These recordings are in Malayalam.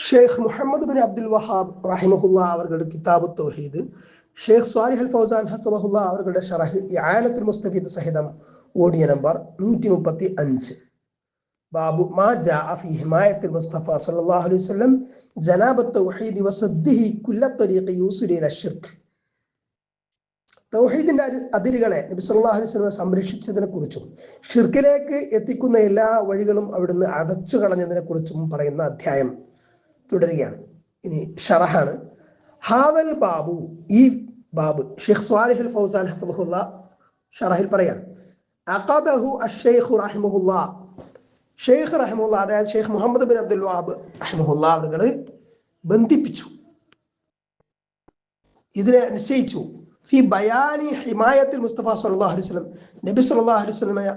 ഷെയ്ഖ് മുഹമ്മദ് ബിൻ അബ്ദുൽ വഹാബ് റഹിമഹുല്ല അവരുടെ കിതാബ് തൗഹീദ്, ഷെയ്ഖ് സ്വാലിഹ് അൽ ഫൗസാൻ ഹഫിളഹുല്ല അവരുടെ ഷറഹ് ഇആനത്തുൽ മുസ്തഫീദ് സഹിതം ഓഡിയോ നമ്പർ 135. ബാബു മാ ജാഅ ഫീ ഹിമായത്തുൽ മുസ്തഫ സല്ലല്ലാഹു അലൈഹി വസല്ലം ജനാബത്ത് തൗഹീദ് വസദ്ദിഹി കുല്ല ത്വരീഖി യൂസിലു ഇല ശിർക്ക്. തൗഹീദിന്റെ അതിരുകളെ നബി സല്ലല്ലാഹു അലൈഹി വസല്ലം സംരക്ഷിച്ചതിനെ കുറിച്ചും ഷിർക്കിലേക്ക് എത്തിക്കുന്ന എല്ലാ വഴികളും അവിടുന്ന് അടച്ചു കളഞ്ഞതിനെ കുറിച്ചും പറയുന്ന അധ്യായം തുടരുകയാണ്. ഇനി ഷറഹാണ്. ഹാദൽ ബാബു, ഈ ബാബ് ഷെയ്ഖ് സ്വാലിഹ് അൽ ഫൗസാൻ ഹഫിളഹുല്ല ഷറഹിൽ പറയാണ്. അഖദഹു അഷ്ശൈഖ് റഹിമഹുല്ല, ഷെയ്ഖ് റഹിമഹുല്ല അതായത് ഷെയ്ഖ് മുഹമ്മദ് ബിൻ അബ്ദുൽ വഹാബ് റഹിമഹുല്ല അവർ ബന്ധിപ്പിച്ചു, ഇതിനെ നിശ്ചയിച്ചു. ഫി ബയാനി ഹിമായത്തുൽ മുസ്തഫ സല്ലല്ലാഹു അലൈഹി വസല്ലം, നബി സല്ലല്ലാഹു അലൈഹി വസല്ലമയെ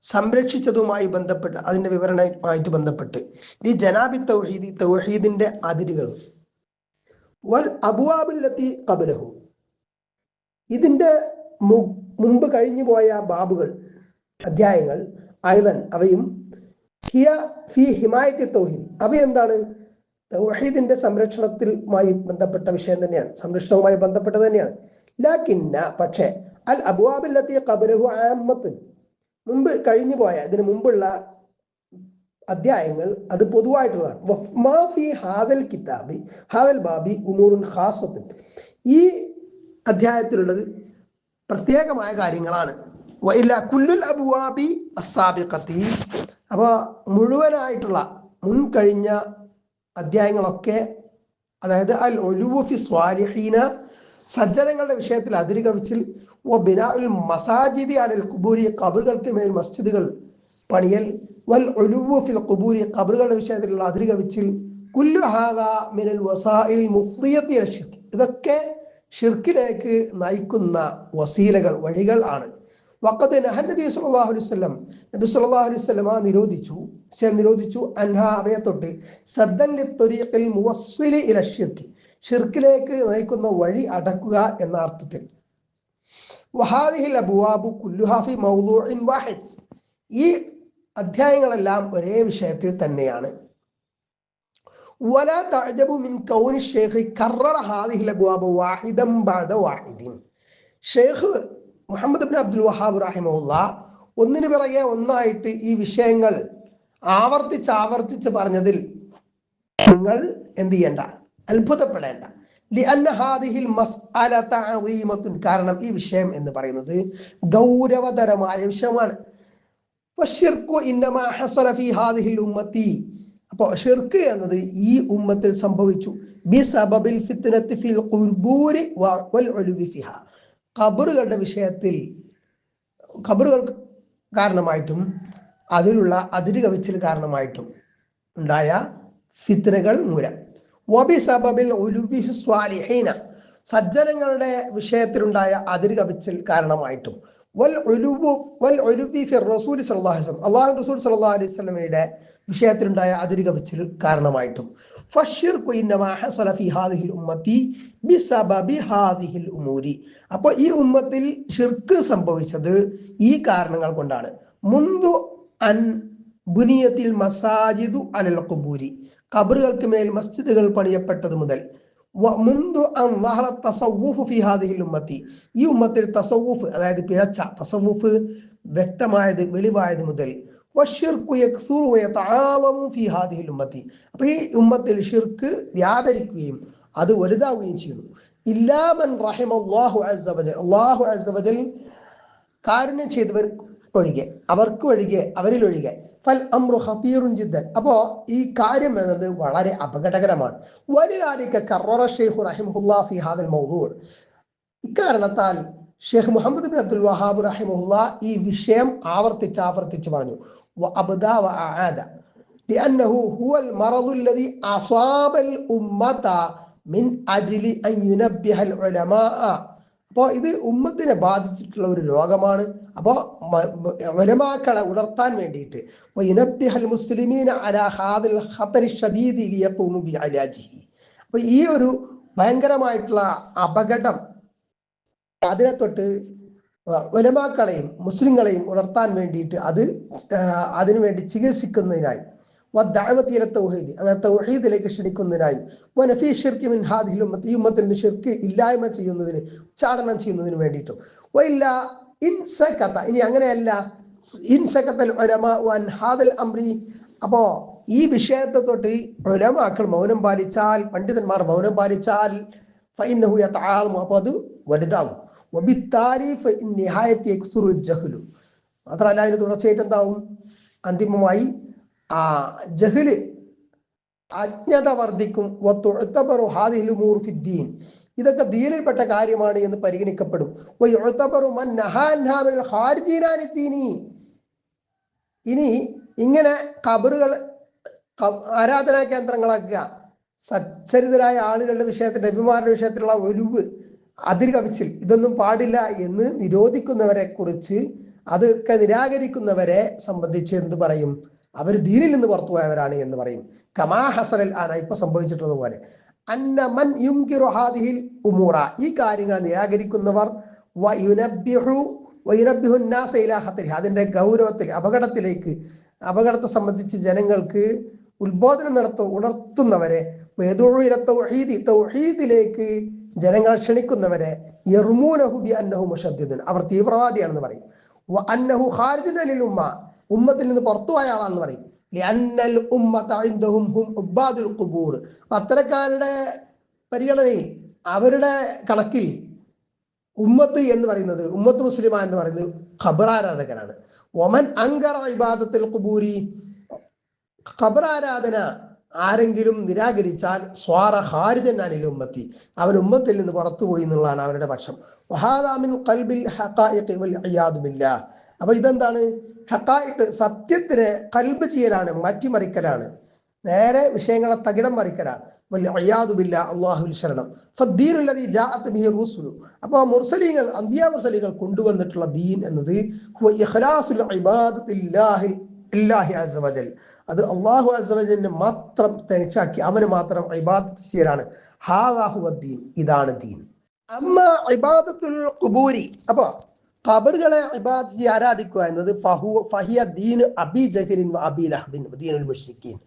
സംരക്ഷിച്ചതുമായി ബന്ധപ്പെട്ട് അതിന്റെ വിവരണമായിട്ട് ബന്ധപ്പെട്ട് ഈ ജനാബി തൗഹീദ്, തൗഹീദിന്റെ അതിരുകൾ, വൽ അബ്വാബുല്ലതി ഖബ്ലഹു, ഇതിന്റെ മുമ്പ് കഴിഞ്ഞു പോയ ബാബുകൾ, അധ്യായങ്ങൾ, അയ്ലൻ അവയും, ഹിയ ഫി ഹിമായത്തി തൗഹീദ്, അവയെന്താണ്? തൗഹീദിന്റെ സംരക്ഷണത്തിലുമായി ബന്ധപ്പെട്ട വിഷയം തന്നെയാണ്, സംരക്ഷണവുമായി ബന്ധപ്പെട്ടത് തന്നെയാണ്. ലാകിന്ന, പക്ഷേ, അൽ അബ്വാബുല്ലതി ഖബ്ലഹു ആമ്മത്തുൻ, മുമ്പ് കഴിഞ്ഞു പോയ ഇതിന് മുമ്പുള്ള അധ്യായങ്ങൾ അത് പൊതുവായിട്ടുള്ളതാണ്. മാ ഫി ഹാദൽ കിതാബി ഹാദൽ ബാബി ഉമൂറുൻ ഖാസത്തുൻ, ഈ അധ്യായത്തിലുള്ളത് പ്രത്യേകമായ കാര്യങ്ങളാണ്. വഇല്ല കുല്ലുൽ അബ്വാബി അസ്സാബിഖത്തി, അപ്പോൾ മുഴുവനായിട്ടുള്ള മുൻകഴിഞ്ഞ അധ്യായങ്ങളൊക്കെ, അതായത് അൽ ഉലുവു ഫി സ്വാലിഹീന, സജ്ജനങ്ങളുടെ വിഷയത്തിൽ അതിര് കവിച്ചിൽ, ബിനാഉൽ മസാജിദി അലൽ ഖുബൂരി, ഖബറുകൾക്ക് മേൽ മസ്ജിദുകൾ പണിയൽ, വൽ ഉലുവു ഫിൽ ഖുബൂരി, ഖബറുകളുടെ വിഷയത്തിലുള്ള അതിര് കവിച്ചിൽ, കുല്ലു ഹാദാ മിനൽ വസാഇൽ മുഫ്ദിയത്തി ഇല ശിർക്ക്, ഇതൊക്കെ ഷിർക്കിലേക്ക് നയിക്കുന്ന വസീലകൾ, വഴികൾ ആണ്. വഖദ് നഹ നബി സല്ലല്ലാഹു അലൈഹി വസല്ലം, നബി സല്ലല്ലാഹു അലൈഹി വസല്ലം നിരോധിച്ചു അൻഹ, അവയെ തൊട്ട്, സദ്ദൻ ലിത്വരീഖിൽ മുവസ്സിലി ഇല ശിർക്ക്, ഷിർക്കിലേക്ക് നയിക്കുന്ന വഴി അടക്കുക എന്ന അർത്ഥത്തിൽ. വഹാദിഹിൽ അബ്വാബു കുല്ലുഹാ ഫി മൗദൂഇൻ വാഹിദ്, ഈ അധ്യായങ്ങളെല്ലാം ഒരേ വിഷയത്തിൽ തന്നെയാണ്. വലാ തഅജബു മിൻ കൗനി ശൈഖ് കററ ഹാദിഹിൽ അബ്വാബ വാഹിദൻ ബഅദ വാഹിദിൻ, ഷെയ്ഖ് മുഹമ്മദ് ബിൻ അബ്ദുൽ വഹാബ് റഹിമഹുല്ല ഒന്നിനു പിറകെ ഒന്നായിട്ട് ഈ വിഷയങ്ങൾ ആവർത്തിച്ച് പറഞ്ഞതിൽ നിങ്ങൾ എന്ത് ചെയ്യണ്ട, അത്ഭുതപ്പെടേണ്ട. ലിഅന്ന ഹാദിഹിൽ മസ്അലത അദീമത്തുൻ, കാരണം ഈ വിഷയം എന്ന് പറയുന്നത് ഗൗരവതരമായ വിഷയമാണ്. വശിർക്കു ഇന്നമാ ഹസല ഫീ ഹാദിഹിൽ ഉമ്മത്തി, അപ്പോൾ ഷിർക്ക് എന്നത് ഈ ഉമ്മത്തിൽ സംഭവിച്ചു. ബിസബബിൽ ഫിത്നത്തി ഫിൽ ഖുബൂരി വൽ ഉലുവി ഫിഹാ, ഖബറുകളുടെ വിഷയത്തിൽ, ഖബറുകൾ കാരണമായിട്ടും അതിലുള്ള അതിര് കവിച്ചിൽ കാരണമായിട്ടും ഉണ്ടായ ഫിത്നകൾ മൂലം. വബിസബബിൽ ഉലുവി ഫി സ്വാലിഹീന, സജ്ജനങ്ങളുടെ വിഷയത്തിലുണ്ടായ അതിര് കവിച്ചിൽ കാരണമായിട്ടും, വൽ ഉലുവി ഫി റസൂൽ സല്ലല്ലാഹു അലൈഹി വസല്ലം, അല്ലാഹു റസൂൽ സല്ലല്ലാഹു അലൈഹി വസല്ലമയുടെ വിഷയത്തിലുണ്ടായ അതിര് കവിച്ചിൽ കാരണമായിട്ടും. ഫശ്ശിർക്കു ഇന്നമാ ഹസല ഫീ ഹാദിഹിൽ ഉമ്മത്തി ബിസബബി ഹാദിഹിൽ ഉമൂരി, അപ്പോൾ ഈ ഉമ്മത്തിൽ ഷിർക്ക് സംഭവിച്ചത് ഈ കാരണങ്ങൾ കൊണ്ടാണ്. മുൻദു അൻ ബുനിയത്തിൽ മസാജിദു അലൽ ഖുബൂരി, ഖബറുകൾക്ക് മേൽ മസ്ജിദുകൾ പണിയപ്പെട്ടത് മുതൽ. മുൻദു അൻ വഹറ തസവ്വുഫ് ഫീ ഹാദിഹിൽ ഉമ്മത്തി, ഈ ഉമ്മത്തിൽ തസവ്വുഫ്, അതായത് പിഴച്ച തസവ്വുഫ് വ്യക്തമായത്, വെളിവായത് മുതൽ. വശിർക്കു യക്സുറു വയതആലമു ഫീ ഹാദിഹിൽ ഉമ്മത്തി, അപ്പോൾ ഈ ഉമ്മത്തിൽ ഷിർക്ക് വ്യാപരിക്കുകയും അത് വലുതാവുകയും ചെയ്യുന്നു. ഇല്ലാ മൻ റഹിമല്ലാഹു അസ്സ വജൽ, അല്ലാഹു അസ്സ വജൽ കാരുണ്യം ചെയ്തവർ ഒഴികെ, അവർക്ക് ഒഴികെ, അവരിൽ ഒഴികെ. ഫൽ അംറു ഖതീറുൻ ജിദ്ദൻ, അപ്പോൾ ഈ കാര്യം എന്നത് വളരെ അപകടകരമാണ്. വലിദാലിക കററ ശൈഖ് റഹിമഹുല്ലാഹ് ഫീ ഹാദൽ മൗദൂ, ഇക്കാരണത്താൽ ഷെയ്ഖ് മുഹമ്മദ് ബിൻ അബ്ദുൽ വഹാബ് റഹിമഹുല്ലാ ഈ വിഷയം ആവർത്തിച്ച് പറഞ്ഞു. വഅബ്ദാ വഅആദ ലിഅന്നഹു ഹുവൽ മറദു അല്ലദി അസാബൽ ഉമ്മത മിൻ അജ്ലി അൻ യുനബ്ബിഹൽ ഉലമാ, അപ്പോൾ ഇത് ഉമ്മത്തിനെ ബാധിച്ചിട്ടുള്ള ഒരു രോഗമാണ്. അപ്പോൾ ഉലമാക്കളെ ഉണർത്താൻ വേണ്ടിയിട്ട്, വയുനബ്ബിഹൽ മുസ്ലിമീന അലാ ഹാദിൽ ഖതരി ശദീദി ലിയഖൂമു ബിഇലാജിഹി, അപ്പോൾ ഈ ഒരു ഭയങ്കരമായിട്ടുള്ള അപകടം, അതിനെ തൊട്ട് ഉലമാക്കളെയും മുസ്ലിങ്ങളെയും ഉണർത്താൻ വേണ്ടിയിട്ട് അതിനുവേണ്ടി ചികിത്സിക്കുന്നതിനായി, വദ്ദഅവതി ഇല തൗഹീദ്, അതായത് തൗഹീദിലേക്ക് ക്ഷണിക്കുന്നതിനായും വനഫീ ശിർകി മിൻ ഹാദിഹിൽ ഉമ്മത്തി, ഈ ഉമ്മത്തിൽ നിന്ന് ശിർക്ക് ഇല്ലായ്മ ചെയ്യുന്നതിന്, ഉച്ചാടനം ചെയ്യുന്നതിന് വേണ്ടിയിട്ടും. വഇല്ല ഇൻ സകത, ഇനി അങ്ങനെയല്ല, ഇൻ സകതൽ ഉലമാ അൻ ഹാദൽ അംരി, അപ്പോ ഈ വിഷയത്തെ തൊട്ട് ഉലമാക്കൾ മൗനം പാലിച്ചാൽ, പണ്ഡിതന്മാർ മൗനം പാലിച്ചാൽ, ഫഇന്നഹു യതആലമു, അപ്പോൾ അത് വലുതാകും. വബിത്താരി ഫഇൻ നിഹായത്തി യക്സുറു ജഹ്ലു, മാത്രമല്ല അതിന് തുടർച്ചയായിട്ട് എന്താവും, അന്തിമമായി ആ ജഹ്ല്, അജ്ഞത വർദ്ധിക്കും. വതുഅതബറു ഹാദിഹിൽ ഉമൂർ ഫിദ്ദീൻ, ഇതൊക്കെ ദീനിൽപ്പെട്ട കാര്യമാണ് എന്ന് പരിഗണിക്കപ്പെടും. വയുഅതബറു മൻ നഹാ അൻഹാ മിനൽ ഖാരിജീന അനിദ്ദീനി, ഇനി ഇങ്ങനെ ഖബറുകൾ ആരാധനാ കേന്ദ്രങ്ങളാക്കുക, സച്ചരിതരായ ആളുകളുടെ വിഷയത്തിൽ, നബിമാരുടെ വിഷയത്തിലുള്ള ഒലിവ്, അതിര് കവിച്ചിൽ, ഇതൊന്നും പാടില്ല എന്ന് നിരോധിക്കുന്നവരെ കുറിച്ച്, അതൊക്കെ നിരാകരിക്കുന്നവരെ സംബന്ധിച്ച് എന്ത് പറയും, അവർ ദീനിൽ നിന്ന് പുറത്തുപോയവരാണ് എന്ന് പറയും. കമാ ഹസനൽ ആന, ഇപ്പൊ സംഭവിച്ചിട്ടുള്ളതുപോലെ. അന്ന മൻ യുൻകിറു ഹാദിഹിൽ ഉമൂറ, ഈ കാര്യങ്ങൾ നിരാകരിക്കുന്നവർ, വയുനബ്ബിഹു നാസ ഇലാ ഖത്രിഹ, അതിന്റെ ഗൗരവത്തിൽ, അപകടത്തെ സംബന്ധിച്ച് ജനങ്ങൾക്ക് ഉത്ബോധനം ഉണർത്തുന്നവരെ, തൗഹീദിലേക്ക് ജനങ്ങളെ ക്ഷണിക്കുന്നവരെ, യർമൂനഹു ബി അന്നഹു മുശദ്ദിദുൻ, അവർ തീവ്രവാദിയാണെന്ന് പറയും. വ അന്നഹു ഖാരിജുൻ അനിൽ ഉമ്മ, ഉമ്മത്തിൽ നിന്ന് പുറത്തുപോയ ആളാണെന്ന് പറയും. ലിഅന്നൽ ഉമ്മത ഇൻദഹും ഹും ഉബ്ബാദുൽ ഖുബൂർ, അത്തരക്കാരുടെ പരിഗണനയിൽ, അവരുടെ കണക്കിൽ ഉമ്മത്ത് എന്ന് പറയുന്നത്, ഉമ്മത്ത് മുസ്ലിമ എന്ന് പറയുന്നത് ഖബറാരാധകരാണ്. ഒമൻ അങ്കറ ഇബാദത്തുൽ ഖുബൂരി, ഖബറാരാധന ആരെങ്കിലും നിരാകരിച്ചാൽ സ്വാറ ഖാരിജൻ അനിൽ ഉമ്മത്തി, അവൻ ഉമ്മത്തിൽ നിന്ന് പുറത്തുപോയി എന്നുള്ളതാണ് അവരുടെ പക്ഷം. വഹാദാ മിൻ ഖൽബിൽ ഹഖായിഖ് വൽ ഇയാദു ബില്ലാഹ്, അപ്പൊ ഇതെന്താണ്, ഹഖായിഖ്, സത്യത്തിനെ കൽബ് ചെയ്യലാണ്, മാറ്റിമറിക്കലാണ്, നേരെ വിഷയങ്ങളെ തകിടം മറിക്കലാണ്. വൽ ഇയാദു ബില്ലാഹ്, അല്ലാഹുവിൽ ശരണം. ഫദ്ദീനുൽ ലദീ ജാഅത് ബിഹി റുസുലു, അപ്പോൾ മുർസലീങ്ങൾ, അംബിയാ മുർസലീങ്ങൾ കൊണ്ടുവന്നിട്ടുള്ള ദീൻ എന്നത് ഹുവ ഇഖ്ലാസുൽ ഇബാദത്തി ലില്ലാഹി അസ്സ വജൽ, അത് അല്ലാഹു അസ്സ വജലിനെ മാത്രം തനിച്ചാക്കി അവന് മാത്രം ഇബാദത്ത് ചെയ്യലാണ്. ഹാദാ ഹുവ ദീൻ, ഇതാണ് ദീൻ. അമ്മ ഇബാദത്തുൽ ഖുബൂരി, അപ്പൊ ഖബറുകളെ ഇബാദത്ത് ചെയ്ത് ആരാധിക്കുക എന്നത് ഫഹിയ ദീൻ അബീ ജഹലിൻ വ അബീ ലഹബിൻ ദീനുൽ മുശ്രിക്കീൻ,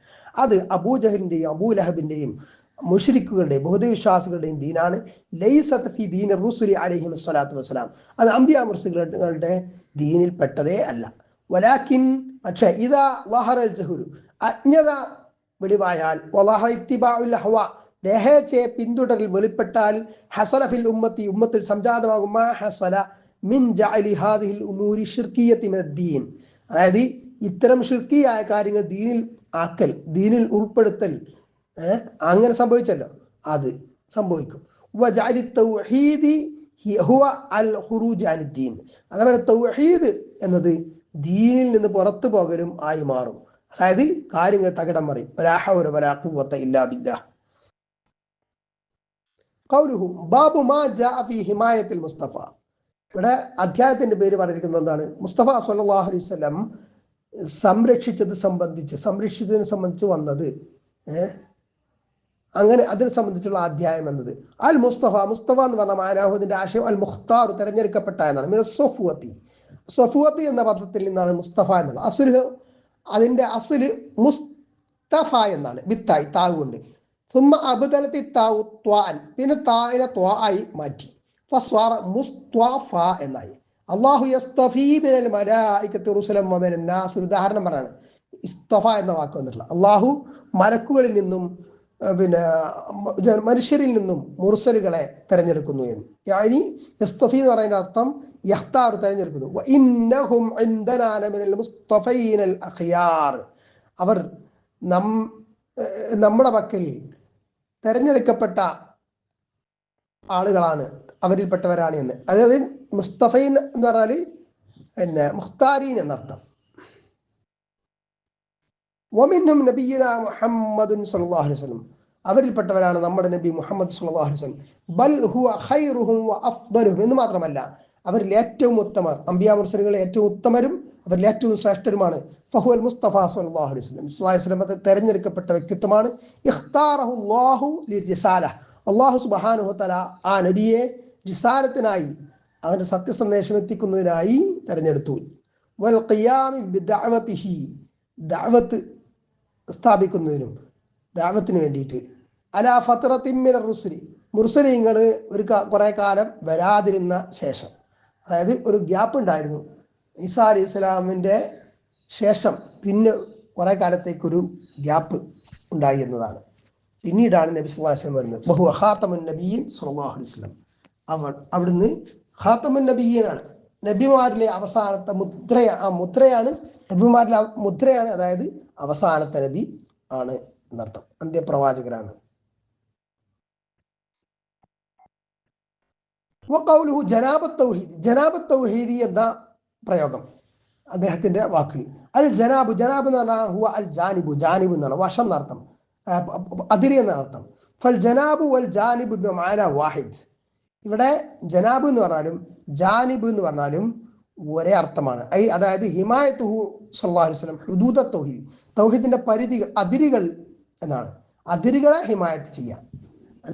അത് അബൂജഹലിന്റെയും അബൂലഹബിന്റെയും മുശ്രിക്കുകളുടെയും ബഹുദൈവവിശ്വാസികളുടെയും ദീനാണ്. ലൈസത്ത് ഫി ദീൻ റുസുലി അലൈഹിം സ്വലാത്തു വസ്സലാം, അത് അംബിയാ മുർസലുകളുടെ ദീനിൽ പെട്ടതേ അല്ല. വലാകിൻ, പക്ഷേ ഇദാ വഹറൽ ജഹ്ലു, അജ്ഞത വെളിവായാൽ, വലഹ ഇത്തിബാഉൽ ഹവ, ദേഹേച്ഛയെ പിന്തുടരൽ വെളിപ്പെട്ടാൽ, ഹസല ഫിൽ ഉമ്മത്തി, ഉമ്മത്തിൽ സംജാതമാകും മാ ഹസല മിൻ ജഅലി ഹാദിഹിൽ ഉമൂരി ശിർക്കിയ്യത്തി മിനദ്ദീൻ, അതായത് ഇത്തരം ശിർക്കിയായ കാര്യങ്ങൾ ദീനിൽ ആക്കൽ, ദീനിൽ ഉൾപ്പെടുത്തൽ, അങ്ങനെ സംഭവിച്ചല്ലോ, അത് സംഭവിക്കും. വജഅലി തൗഹീദി ഹുവ അൽ ഖുറൂജ് അനിദ്ദീൻ, അതേപോലെ തൗഹീദ് എന്നത് ദീനിൽ നിന്ന് പുറത്തു പോകലും ആയി മാറും, അതായത് കാര്യങ്ങൾ തകിടം മറിയും. വലാ ഹൗല വലാ ഖുവത ഇല്ലാ ബില്ലാഹ്. ഖൗലുഹു ബാബു മാ ജാഅ ഫീ ഹിമായത്തിൽ മുസ്തഫ, ഇവിടെ അധ്യായത്തിന്റെ പേര് പറഞ്ഞിരിക്കുന്നത് എന്താണ്, മുസ്തഫ സ്വല്ലല്ലാഹു അലൈഹി വസല്ലം സംരക്ഷിച്ചതിനെ സംബന്ധിച്ച് വന്നത്, അങ്ങനെ അതിനെ സംബന്ധിച്ചുള്ള അധ്യായം എന്നത്. അൽ മുസ്തഫ, മുസ്തഫ എന്ന് പറഞ്ഞ മാനാഹുദിന്റെ ആശയം അൽ മുഖ്താർ, തെരഞ്ഞെടുക്കപ്പെട്ട എന്നാണ്. മിന സഫുവത്തി, സഫുവത്തി എന്ന പദത്തിൽ നിന്നാണ് മുസ്തഫ എന്നുള്ളത്. അസുല്, അതിന്റെ അസുല് മുസ്തഫ എന്നാണ്, ബിത്തായി, താവ് കൊണ്ട്. സുമ്മ അബ്ദലത്തി താവു ത്വാൻ, പിന്നെ തായിനെ ത്വാ ആയി മാറ്റി, ഫസ്വാറ മുസ്ത്വഫ എന്നായി. അല്ലാഹു യസ്തഫീ മിനൽ മലായികത്തി റുസുലൻ വമിനൻ നാസ്, ഉദാഹരണം പറയാണ് ഇസ്തഫ എന്ന വാക്ക് വന്നിട്ടുള്ള. അള്ളാഹു മലക്കുകളിൽ നിന്നും പിന്നെ മനുഷ്യരിൽ നിന്നും മുർസലുകളെ തെരഞ്ഞെടുക്കുന്നു എന്ന്. യാനി യസ്തഫി എന്ന് പറയുന്ന അർത്ഥം യഖ്താർ, തെരഞ്ഞെടുക്കുന്നു. വഇന്നഹും ഇൻദനാ ലമിനൽ മുസ്തഫീനൽ അഖ്യാർ, അവർ നമ്മുടെ പക്കൽ തെരഞ്ഞെടുക്കപ്പെട്ട ആളുകളാണ്, അവരിൽപ്പെട്ടവരാണ് എന്ന്. അതായത് മുസ്തഫീൻ എന്ന് പറഞ്ഞാൽ പിന്നെ മുഖ്താരീൻ എന്നർത്ഥം. വമിൻഹും നബിയ്യുനാ മുഹമ്മദുൻ സ്വല്ലല്ലാഹു അലൈഹി വസല്ലം, അവരിൽപ്പെട്ടവരാണ് നമ്മുടെ നബി മുഹമ്മദ് സ്വല്ലല്ലാഹു അലൈഹി വസല്ലം. ബൽ ഹുവ ഖൈറുഹും വ അഫ്ദലുഹും, എന്ന് മാത്രമല്ല അവരിൽ ഏറ്റവും ഉത്തമർ, അംബിയാ മുർസലുകളിൽ ഏറ്റവും ഉത്തമരും അവരിൽ ഏറ്റവും ശ്രേഷ്ഠരുമാണ്. ഫഹുവൽ മുസ്തഫ സ്വല്ലല്ലാഹു അലൈഹി വസല്ലം, സ്വല്ലല്ലാഹു അലൈഹി വസല്ലം തെരഞ്ഞെടുക്കപ്പെട്ട വ്യക്തിത്വമാണ്. ഇഖ്താറഹു അല്ലാഹു ലിർരിസാല, അല്ലാഹു സുബ്ഹാനഹു വ തആല ആ നബിയെ റിസാലത്തിനായി, അവന്റെ സത്യസന്ദേശം എത്തിക്കുന്നതിനായി തെരഞ്ഞെടുത്തു. വൽ ഖിയാമി ബിദഅവതിഹി, ദഅവത്ത് സ്ഥാപിക്കുന്നതിനും ദഅവത്തിന് വേണ്ടിയിട്ട് അലാ ഫത്രത്തിൻ മിനർ റുസുലി, മുർസലീങ്ങൾ ഒരു കുറേ കാലം വരാതിരുന്ന ശേഷം, അതായത് ഒരു ഗ്യാപ്പ് ഉണ്ടായിരുന്നു. ഈസാ അലൈഹി ഇസ്ലാമിൻ്റെ ശേഷം പിന്നെ കുറേ കാലത്തേക്കൊരു ഗ്യാപ്പ് ഉണ്ടായി എന്നതാണ്. പിന്നീടാണ് നബി സല്ലല്ലാഹു അലൈഹി വസല്ലം വരുന്നത്. ബഹു ഖാതമുൻ നബിയ്യീൻ സല്ലല്ലാഹു അലൈഹി വസല്ലം, അവിടുന്ന് ഖാതമുൻ നബിയ്യീനാണ്, നബിമാരിലെ അവസാനത്തെ മുദ്രയാണ് നബിമാരിലെ മുദ്രയാണ്, അതായത് അവസാനത്തെ നബി ആണ് എന്നർത്ഥം, അന്ത്യപ്രവാചകരാണ്. വഖൗലുഹു ജനാബത്ത് തൗഹീദ്, ജനാബത്ത് തൗഹീദി എന്ന പ്രയോഗം അദ്ദേഹത്തിന്റെ വാക്ക്. അൽ ജനാബ്, ജനാബ് എന്ന് പറഞ്ഞാൽ ഹുവ അൽ ജാനിബു, ജാനിബ് എന്നാണ് വശം എന്നർത്ഥം, അതിരി എന്നർത്ഥം. ഫൽ ജനാബു വൽ ജാനിബ് ബിമഅന വാഹിദ്. ഇവിടെ ജനാബ് എന്ന് പറഞ്ഞാലും ജാനിബ് എന്ന് പറഞ്ഞാലും ഒരേ അർത്ഥമാണ്. അതായത് ഹിമായത്തുഹു സല്ലല്ലാഹു അലൈഹി വസല്ലം ഹുദൂദ തൗഹീദ്, തൗഹീദിന്റെ പരിധികൾ, അതിരുകൾ എന്നാണ്. അതിരുകളെ ഹിമായത്ത് ചെയ്യാൻ,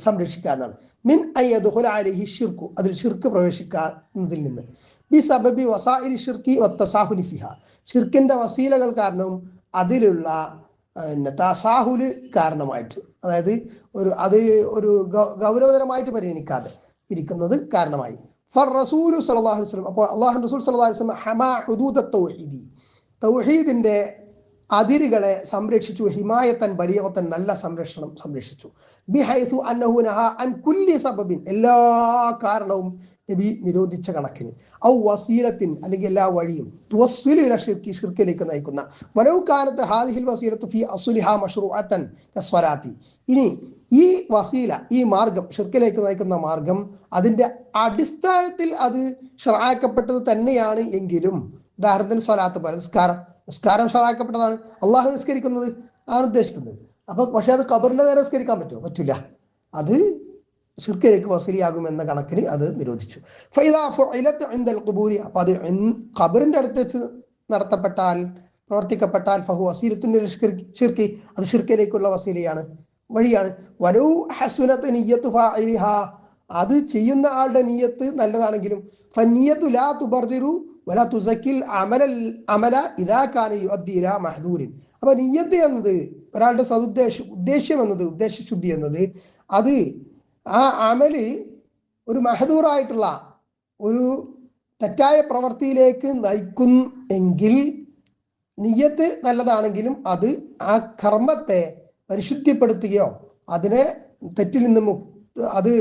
സംരക്ഷിക്കുക എന്നാണ്. മിൻ അയ്യദ്ഖുല അലൈഹി ഷിർക്കു, അതിൽ ഷിർക്ക് പ്രവേശിക്കുന്നതിൽ നിന്ന്. ബി സബബി വസായിരി ഷിർക്കി വത്തസാഹുലി ഫിഹ, ഷിർക്കിന്റെ വസീലകൾ കാരണവും അതിലുള്ള തസാഹുല് കാരണമായിട്ട്, അതായത് അത് ഒരു ഗൗരവതരമായിട്ട് പരിഗണിക്കാതെ ഇരിക്കുന്നത് കാരണമായി. ഫർ റസൂലു സല്ലല്ലാഹു അലൈഹി വസല്ലം, അപ്പോൾ അല്ലാഹു റസൂൽ സല്ലല്ലാഹു അലൈഹി വസല്ലം ഹമാ ഹുദൂദ തൗഹീദി, തൗഹീദിന്റെ അതിരുകളെ സംരക്ഷിച്ചു. ഹിമായത്തൻ ബലിയത്തൻ, നല്ല സംരക്ഷണം സംരക്ഷിച്ചു. ബിഹൈസു അന്നഹു നഹ അൻ കുല്ലി സബബിൻ, എല്ലാ കാരണവും നബി നിരോധിച്ച കണക്കിന്. ഔ വസീലത്തിൻ, അല്ലെങ്കിൽ എല്ലാ വഴിയും, തുവസ്സിലു ഇല ഷിർക്കി, ഷിർക്കിലേക്ക് നയിക്കുന്ന. വലൗ കാനത്ത് ഹാദിഹിൽ വസീലത്തു ഫീ അസ്ലിഹാ മശ്റൂഅത്തൻ കസ്വലാത്തി, ഇനി ഈ വസീല, ഈ മാർഗം, ഷിർക്കിലേക്ക് നയിക്കുന്ന മാർഗം, അതിന്റെ അടിസ്ഥാനത്തിൽ അത് ശർആക്കപ്പെട്ടത് തന്നെയാണ് എങ്കിലും, ഉദാഹരണത്തിന് സ്വലാത്ത് പോലെ, നിസ്കാരം ശർആക്കപ്പെട്ടതാണ്, അള്ളാഹു നിസ്കരിക്കുന്നത് ആണ് ഉദ്ദേശിക്കുന്നത്. അപ്പൊ പക്ഷെ അത് ഖബറിന്റെ നേരെ നിസ്കരിക്കാൻ പറ്റുമോ? പറ്റില്ല. അത് ഷിർക്കിലേക്ക് വസീലയാകുമെന്ന കണക്കിന് അത് നിരോധിച്ചു. ഫൈദാ ഫുഇലത്ത് ഇൻദൽ ഖുബൂരി, അപ്പൊ അത് ഖബറിന്റെ അടുത്ത് വെച്ച് നടത്തപ്പെട്ടാൽ, പ്രവർത്തിക്കപ്പെട്ടാൽ, ഫഹു വസീലത്തുൻ ഇല ഷിർക്കി, അത് ഷിർക്കിലേക്കുള്ള വസീലയാണ്, വഴിയാണ്. വലൗ ഹസ്നത്ത് നിയ്യത്തു ഫാഇലിഹാ, അത് ചെയ്യുന്ന ആളുടെ നിയ്യത്ത് നല്ലതാണെങ്കിലും, ഫനിയ്യത്തു ലാ തുബർരിറു വലാ തുസക്കിൽ അമല ഇദാ കാന യുഅദ്ദി ഇലാ മഹ്ദൂരിൻ. അപ്പൊ നിയ്യത്ത് എന്നത്, ഒരാളുടെ ഉദ്ദേശ്യം എന്നത്, ഉദ്ദേശശുദ്ധി എന്നത്, അത് ആ അമല് ഒരു മഹദൂറായിട്ടുള്ള ഒരു തെറ്റായ പ്രവൃത്തിയിലേക്ക് നയിക്കും എങ്കിൽ, നിയ്യത്ത് നല്ലതാണെങ്കിലും അത് ആ കർമ്മത്തെ പരിശുദ്ധിപ്പെടുത്തുകയോ അതിനെ തെറ്റിൽ നിന്ന് അത്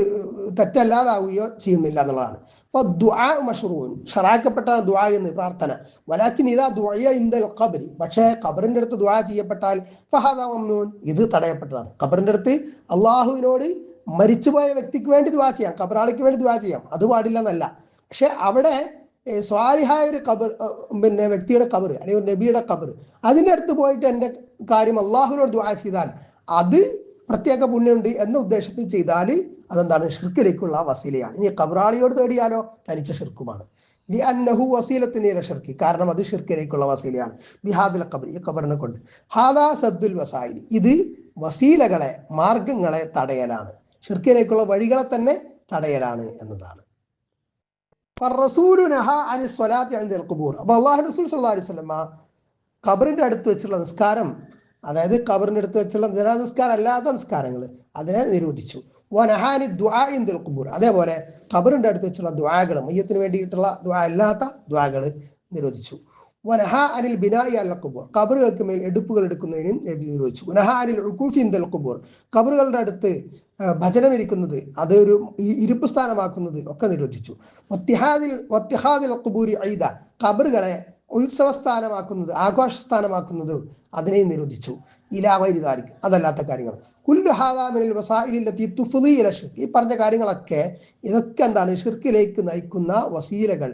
തെറ്റല്ലാതാവുകയോ ചെയ്യുന്നില്ല എന്നുള്ളതാണ്. അപ്പൊ ദുആ മശ്റൂഉൻ, ശറഅക്കപ്പെട്ട ദുആ എന്ന് പ്രാർത്ഥന. വലാകിൻ ഇദാ ദുഇയ ഇൻദൽ ഖബ്രി, പക്ഷേ ഖബറിന്റെ അടുത്ത് ദുആ ചെയ്യപ്പെട്ടാൽ ഫഹദ മംനൂൻ, ഇത് തടയപ്പെട്ടതാണ്. ഖബറിന്റെ അടുത്ത് അള്ളാഹുവിനോട് മരിച്ചുപോയ വ്യക്തിക്ക് വേണ്ടി ദുആ ചെയ്യാം, ഖബറാളിക്ക് വേണ്ടി ദുആ ചെയ്യാം, അത് പാടില്ല എന്നല്ല. പക്ഷെ അവിടെ സ്വാലിഹായ ഒരു ഖബർ, വ്യക്തിയുടെ ഖബർ അല്ലെങ്കിൽ ഒരു നബിയുടെ ഖബർ, അതിൻ്റെ അടുത്ത് പോയിട്ട് എൻ്റെ കാര്യം അള്ളാഹുവിനോട് ദുആ ചെയ്താൽ അത് പ്രത്യേക പുണ്യമുണ്ട് എന്ന ഉദ്ദേശത്തിൽ ചെയ്താൽ അതെന്താണ്? ഷിർക്കിലേക്കുള്ള വസീലയാണ്. ഇനി ഖബറാളിയോട് തേടിയാലോ തനിച്ച ഷിർക്കുമാണ്. ലിഅന്നഹു വസീലത്തുൻ ഇല ഷിർക്കി, കാരണം അത് ഷിർക്കിലേക്കുള്ള വസീലയാണ്. ബിഹാദിൽ ഖബർ, ഈ ഖബറിനെ കൊണ്ട്. ഹാദാ സദ്ദുൽ വസായിലി, ഇത് വസീലകളെ, മാർഗങ്ങളെ തടയലാണ്, ഷിർക്കിലേക്കുള്ള വഴികളെ തന്നെ തടയലാണ് എന്നതാണ്. റസൂലു നഹാ അനി സ്വലാത്തി ഇൻദൽ ഖുബൂർ, അപ്പോൾ അല്ലാഹു റസൂൽ സല്ലല്ലാഹു അലൈഹി വസല്ലം ഖബറിന്റെ അടുത്ത് വെച്ചുള്ള നിസ്കാരം, അതായത് ഖബറിന്റെ അടുത്ത് വെച്ചുള്ള ജനാസ നിസ്കാരം അല്ലാത്ത നിസ്കാരങ്ങൾ, അതിനെ നിരോധിച്ചു. വനഹാനി ദുആ ഇൻദൽ ഖുബൂർ, അതേപോലെ ഖബറിന്റെ അടുത്ത് വെച്ചുള്ള ദുആകൾ, മയ്യത്തിന് വേണ്ടിയിട്ടുള്ള ദുആ അല്ലാത്ത ദുആകൾ നിരോധിച്ചു. വനഹാ അനിൽ ബിനാഇ അൽ ഖുബൂർ, ഖബറുകൾക്ക് മേൽ എടുപ്പുകൾ എടുക്കുന്നതിനും നിരോധിച്ചു. വനഹാ അനിൽ ഉഖൂഫി ഇൻദൽ ഖുബൂർ, ഖബറുകളുടെ അടുത്ത് ഭജനം ഇരിക്കുന്നത്, അത് ഒരു ഇരിപ്പ് സ്ഥാനമാക്കുന്നത് ഒക്കെ നിരോധിച്ചു. വത്തിഹാദിൽ ഖുബൂരി ഈദ, ഖബറുകളെ ഉത്സവസ്ഥാനമാക്കുന്നത്, ആഘോഷസ്ഥാനമാക്കുന്നത്, അതിനെയും നിരോധിച്ചു. ഇലാ ഗൈരി ദാലിക്, അതല്ലാത്ത കാര്യങ്ങൾ. കുല്ലു ഹാദാ മിനൽ വസായിലി ലത്തി തുഫ്ദി ഇല ഷിർക്ക്, ഈ പറഞ്ഞ കാര്യങ്ങളൊക്കെ ഇതൊക്കെ എന്താണ്? ഷിർക്കിലേക്ക് നയിക്കുന്ന വസീലകൾ,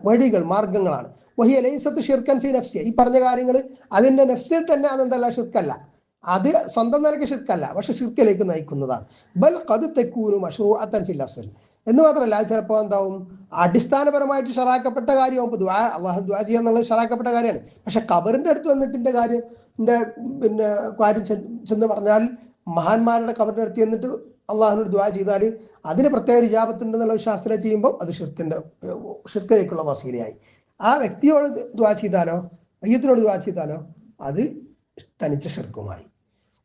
വഴികൾ, മാർഗങ്ങളാണ്. വഹിയ ലൈസത്ത് ഷിർക്കൻ ഫി നഫ്സി, ഈ പറഞ്ഞ കാര്യങ്ങൾ അതിന്റെ നഫ്സിൽ തന്നെ അതെന്തല്ല? ഷിർക്കല്ല, അത് സ്വന്തം നിലയ്ക്ക് ഷിർക്കല്ല, പക്ഷെ ഷിർക്കിലേക്ക് നയിക്കുന്നതാണ്. ബൽ ഖദ് തകൂനു മശ്റൂഅത്തൻ ഫിൽ അസ്ൽ, എന്ന് മാത്രമല്ല ചിലപ്പോൾ എന്താവും? അടിസ്ഥാനപരമായിട്ട് ഷറാക്കപ്പെട്ട കാര്യവും. ഇപ്പോൾ ദുആ, അള്ളാഹു ദുആ ചെയ്യുക എന്നുള്ളത് ഷറാക്കപ്പെട്ട കാര്യമാണ്. പക്ഷെ ഖബറിന്റെ അടുത്ത് വന്നിട്ടിന്റെ കാര്യം ചെന്ന് പറഞ്ഞാൽ, മഹാന്മാരുടെ ഖബറിന്റെ അടുത്ത് എന്നിട്ട് അള്ളാഹുവിനോട് ദുആ ചെയ്താൽ അതിന് പ്രത്യേക ഒരു ഇജാബത്തുണ്ടെന്നുള്ള വിശ്വാസത്തിലെ ചെയ്യുമ്പോൾ അത് ഷിർക്കിലേക്കുള്ള വസീലയായി. ആ വ്യക്തിയോട് ദുആ ചെയ്താലോ, മയ്യത്തിനോട് ദുആ ചെയ്താലോ അത് തനിച്ച ഷിർക്കുമായി.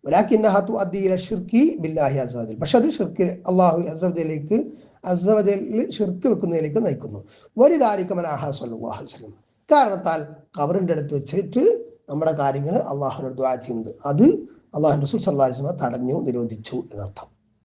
വലാകിന്നഹ തുഅദ്ദി ഇല ഷിർക്കി ബില്ലാഹി അസ്സ വജൽ. പക്ഷെ അത് ഷിർക്ക് അല്ലാഹു അസ്സ വജലിൽ ഷിർക്ക് വെക്കുന്നതിലേക്ക് നയിക്കുന്നു. വലിദാലിക മനാഹ സ്വല്ലല്ലാഹു അലൈഹി വസല്ലം. കാരണത്താൽ ഖബറിന്റെ അടുത്ത് വെച്ചിട്ട് നമ്മുടെ കാര്യങ്ങൾ അള്ളാഹുവിനോട് ദുആ ചെയ്യുന്നത് അത് അള്ളാഹു റസൂൽ സല്ലല്ലാഹു അലൈഹി വസല്ലം തടഞ്ഞു, നിരോധിച്ചു എന്നർത്ഥം.